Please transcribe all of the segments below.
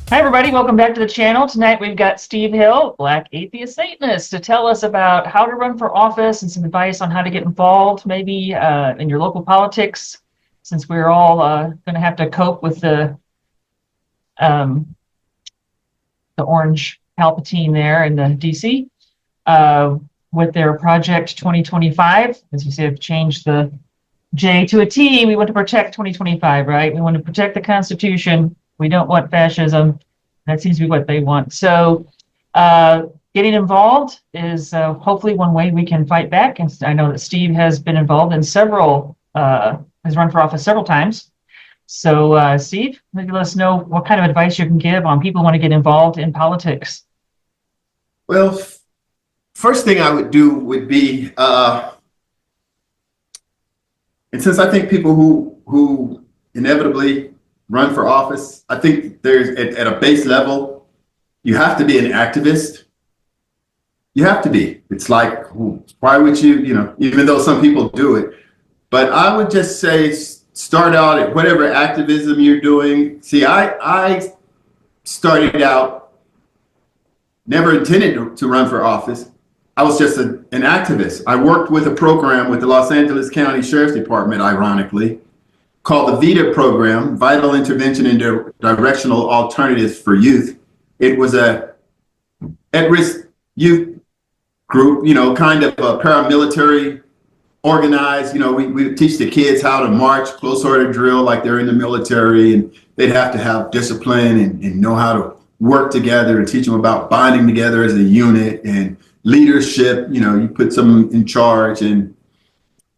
Hi, everybody. Welcome back to the channel. Tonight we've got Steve Hill, Black Atheist Satanist, to tell us about how to run for office and some advice on how to get involved, maybe in your local politics, since we're all going to have to cope with um, the orange Palpatine there in the DC with their Project 2025. As you say, have changed the J to a T. We want to protect 2025, right? We want to protect the Constitution. We don't want fascism. That seems to be what they want. So getting involved is hopefully one way we can fight back. And I know that Steve has been involved in has run for office several times. So Steve, maybe let us know what kind of advice you can give on people who want to get involved in politics. Well, first thing I would do would be, and since I think people who inevitably run for office, I think there's at a base level, you have to be an activist. You have to be. It's like, why would you, even though some people do it, but I would just say start out at whatever activism you're doing. See, I started out, never intended to run for office. I was just an activist. I worked with a program with the Los Angeles County Sheriff's Department, ironically, called the VITA program, Vital Intervention and Directional Alternatives for Youth. It was a at-risk youth group, kind of a paramilitary organized. We would teach the kids how to march, close order drill like they're in the military, and they'd have to have discipline and know how to work together and teach them about bonding together as a unit and leadership. You put someone in charge, and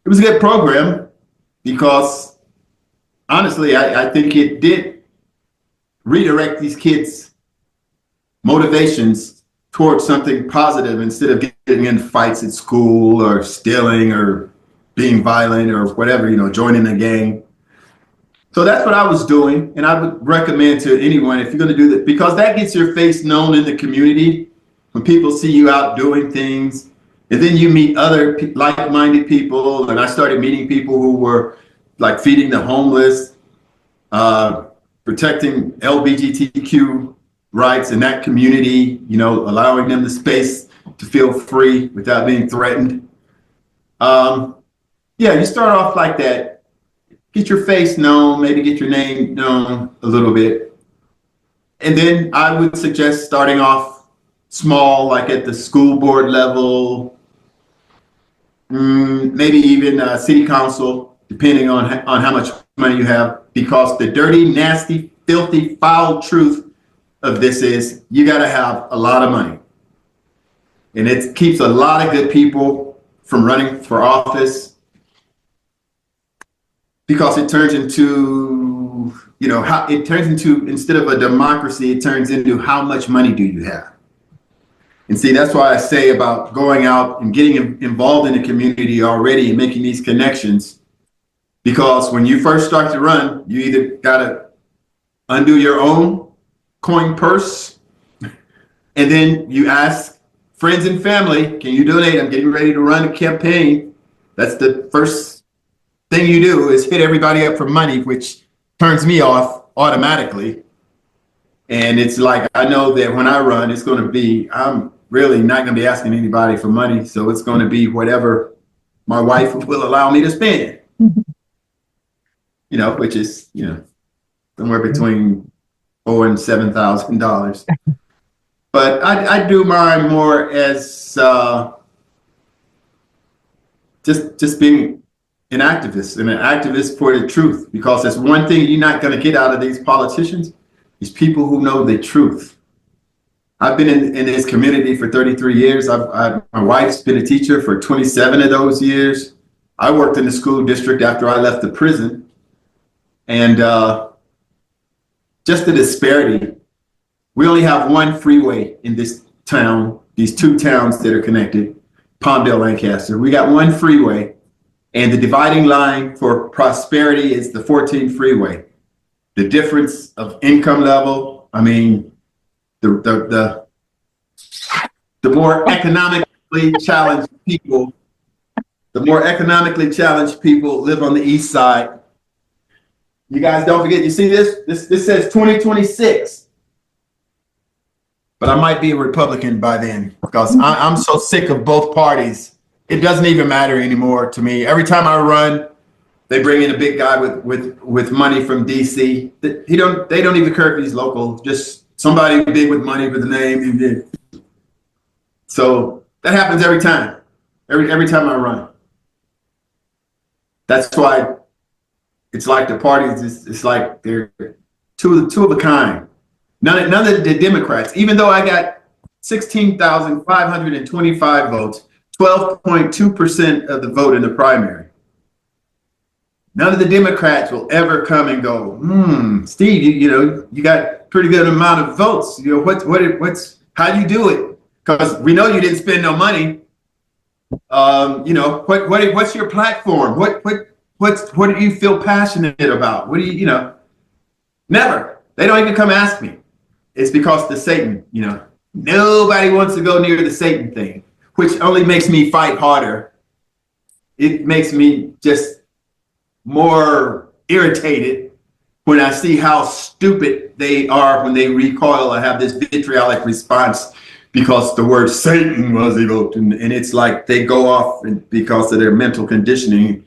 it was a good program because honestly, I think it did redirect these kids' motivations towards something positive instead of getting in fights at school or stealing or being violent or whatever, joining a gang. So that's what I was doing. And I would recommend to anyone, if you're going to do that, because that gets your face known in the community when people see you out doing things. And then you meet other like-minded people. And I started meeting people who were like feeding the homeless, protecting LGBTQ rights in that community, allowing them the space to feel free without being threatened. You start off like that, get your face known, maybe get your name known a little bit. And then I would suggest starting off small, like at the school board level, maybe even city council, depending on how much money you have, because the dirty, nasty, filthy, foul truth of this is you got to have a lot of money. And it keeps a lot of good people from running for office because it turns into, instead of a democracy, it turns into how much money do you have? And see, that's why I say about going out and getting involved in the community already and making these connections. Because when you first start to run, you either got to undo your own coin purse, and then you ask friends and family, can you donate? I'm getting ready to run a campaign. That's the first thing you do, is hit everybody up for money, which turns me off automatically. And it's like, I know that when I run, I'm really not going to be asking anybody for money. So it's going to be whatever my wife will allow me to spend, which is, somewhere between $4,000 and $7,000. But I do mine more as just being an activist for the truth, because that's one thing you're not going to get out of these politicians is people who know the truth. I've been in this community for 33 years. My wife's been a teacher for 27 of those years. I worked in the school district after I left the prison. And just the disparity. We only have one freeway in this town, these two towns that are connected, Palmdale, Lancaster. We got one freeway, and the dividing line for prosperity is the 14 freeway. The difference of income level, the more economically challenged people, live on the east side. You guys don't forget, you see this? This says 2026. but I might be a Republican by then because I'm so sick of both parties. It doesn't even matter anymore to me. Every time I run, they bring in a big guy with money from DC. They don't even care if he's local. Just somebody big with money with the name. So that happens every time. Every time I run. That's why it's like the parties. It's like they're two of a kind. None of the Democrats, even though I got 16,525 votes, 12.2% of the vote in the primary. None of the Democrats will ever come and go, Steve, you got pretty good amount of votes. How do you do it? Because we know you didn't spend no money. What's your platform? What do you feel passionate about? What do you never. They don't even come ask me. It's because the Satan, nobody wants to go near the Satan thing, which only makes me fight harder. It makes me just more irritated when I see how stupid they are when they recoil. I have this vitriolic response because the word Satan was evoked, and it's like they go off because of their mental conditioning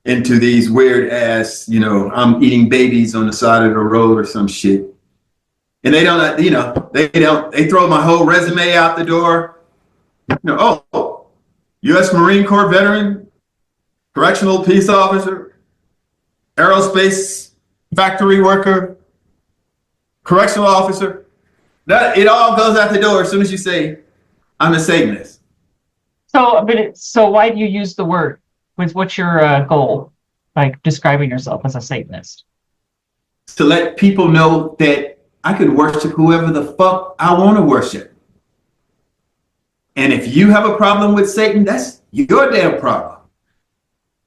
into these weird ass, I'm eating babies on the side of the road or some shit. And they don't, they throw my whole resume out the door. U.S. Marine Corps veteran, correctional peace officer, aerospace factory worker, correctional officer. It all goes out the door as soon as you say, I'm a Satanist. So why do you use the word? What's your goal? Like describing yourself as a Satanist? To let people know that I could worship whoever the fuck I want to worship. And if you have a problem with Satan, that's your damn problem.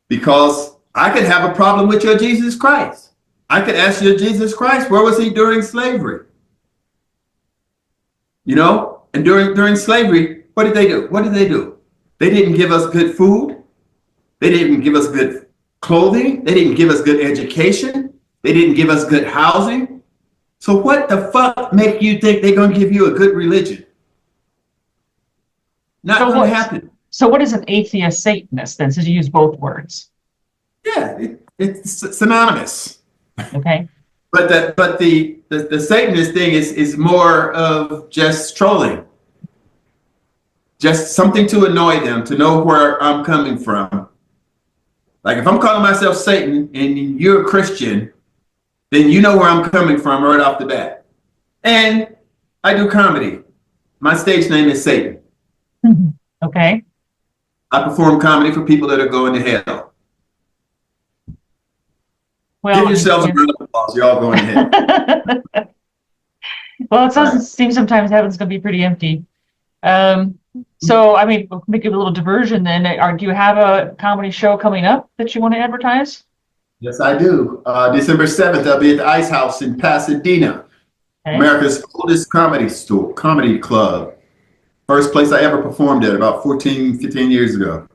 Because I could have a problem with your Jesus Christ. I could ask your Jesus Christ, where was he during slavery? And during slavery, what did they do? They didn't give us good food. They didn't give us good clothing. They didn't give us good education. They didn't give us good housing. So what the fuck make you think they're going to give you a good religion? Not going to happen. So what is an atheist Satanist then, since you use both words? Yeah, it's synonymous. Okay. But the Satanist thing is more of just trolling. Just something to annoy them, to know where I'm coming from. Like if I'm calling myself Satan and you're a Christian, then you know where I'm coming from right off the bat. And I do comedy. My stage name is Satan. Okay. I perform comedy for people that are going to hell. Well, give yourselves a round of applause. You're all going to hell. Well, it does seem sometimes heaven's going to be pretty empty. So, we'll make it a little diversion then. Do you have a comedy show coming up that you want to advertise? Yes, I do. December 7th, I'll be at the Ice House in Pasadena, America's oldest comedy club. First place I ever performed at about 15 years ago.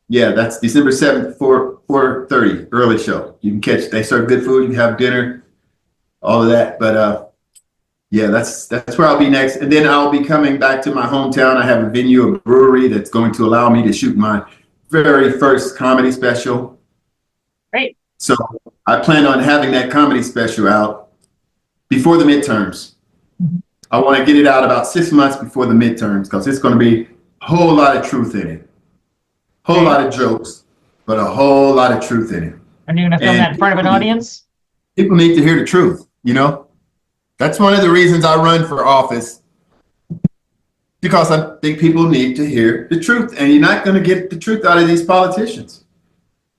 Yeah, that's December 7th, 4:30, early show. You can catch, they serve good food, you can have dinner, all of that. But yeah, that's where I'll be next. And then I'll be coming back to my hometown. I have a venue, a brewery that's going to allow me to shoot my very first comedy special. Great. So I plan on having that comedy special out before the midterms. I want to get it out about 6 months before the midterms because it's going to be a whole lot of truth in it. Whole lot of jokes, but a whole lot of truth in it. Are you going to film that in front of an audience? People need to hear the truth, That's one of the reasons I run for office, because I think people need to hear the truth, and you're not going to get the truth out of these politicians.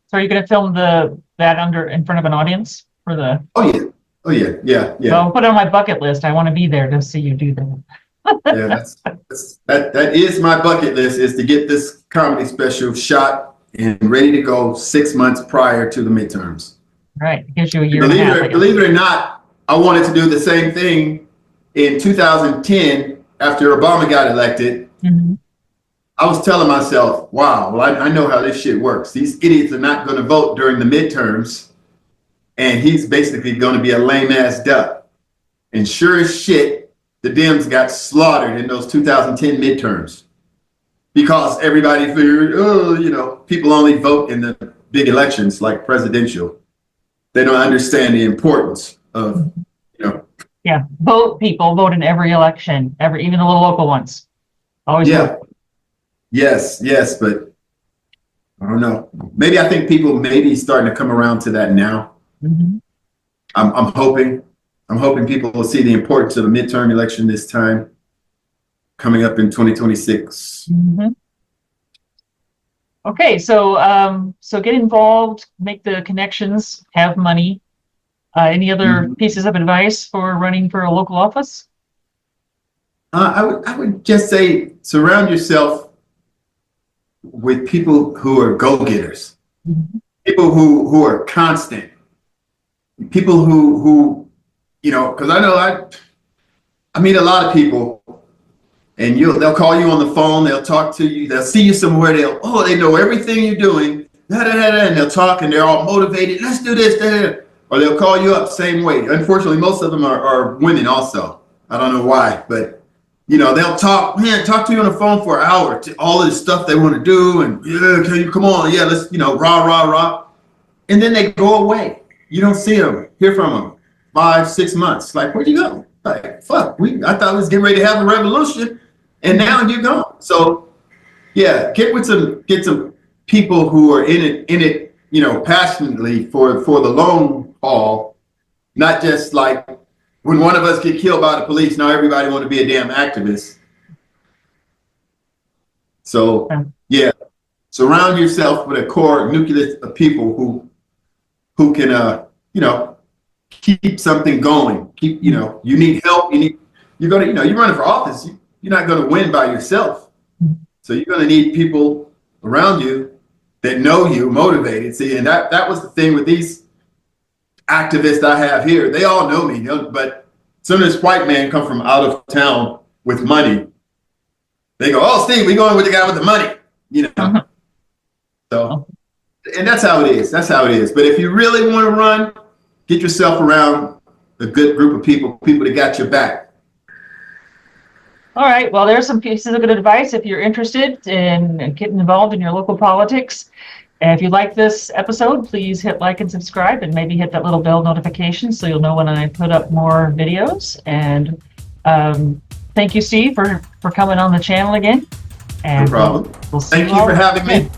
So are you going to film that in front of an audience for the? Oh yeah. Well, put it on my bucket list. I want to be there to see you do that. Yeah, that is my bucket list, is to get this comedy special shot and ready to go 6 months prior to the midterms. Right, it gives you a year and a half. Believe it or not, I wanted to do the same thing in 2010 after Obama got elected. Mm-hmm. I was telling myself, wow, well, I know how this shit works. These idiots are not going to vote during the midterms, and he's basically going to be a lame ass duck. And sure as shit, the Dems got slaughtered in those 2010 midterms because everybody figured, oh, you know, people only vote in the big elections like presidential. They don't understand the importance of, you know. Yeah, people vote in every election, even the little local ones. Always Yeah. vote. Yes, but I don't know. Maybe I think people may be starting to come around to that now. Mhm. I'm hoping. I'm hoping people will see the importance of the midterm election this time, coming up in 2026. Mhm. Okay, so get involved, make the connections, have money. Any other Mhm. pieces of advice for running for a local office? I would just say surround yourself with people who are go-getters, Mhm. people who are constant, people who you know, because I know I meet a lot of people, and they'll call you on the phone, they'll talk to you, they'll see you somewhere, they know everything you're doing, and they'll talk and they're all motivated. Let's do this, or they'll call you up same way. Unfortunately, most of them are women also. I don't know why, but you know, they'll talk to you on the phone for an hour to all of the stuff they want to do, and yeah, can you come on, yeah, let's, you know, rah, and then they go away. You don't see them, hear from them 5-6 months. Like, where'd you go? Like, fuck, I thought we was getting ready to have a revolution, and now you're gone. So yeah, get some people who are in it, you know, passionately for the long haul, not just like when one of us get killed by the police, now everybody want to be a damn activist. So yeah, surround yourself with a core nucleus of people who can you know, keep something going. Keep, you know, you need help. You're gonna, you know, you're running for office. You're not gonna win by yourself. So you're gonna need people around you that know you, motivated. See, and that was the thing with these activists I have here. They all know me, you know, but as soon as this white man come from out of town with money, they go, "Oh, Steve, we going with the guy with the money," you know. Uh-huh. So, and that's how it is. That's how it is. But if you really want to run, get yourself around a good group of people that got your back. All right, well, there's some pieces of good advice if you're interested in getting involved in your local politics. And if you like this episode, please hit like and subscribe, and maybe hit that little bell notification so you'll know when I put up more videos. And thank you, Steve, for coming on the channel again. And No problem. we'll see Thank you you all for having me. again.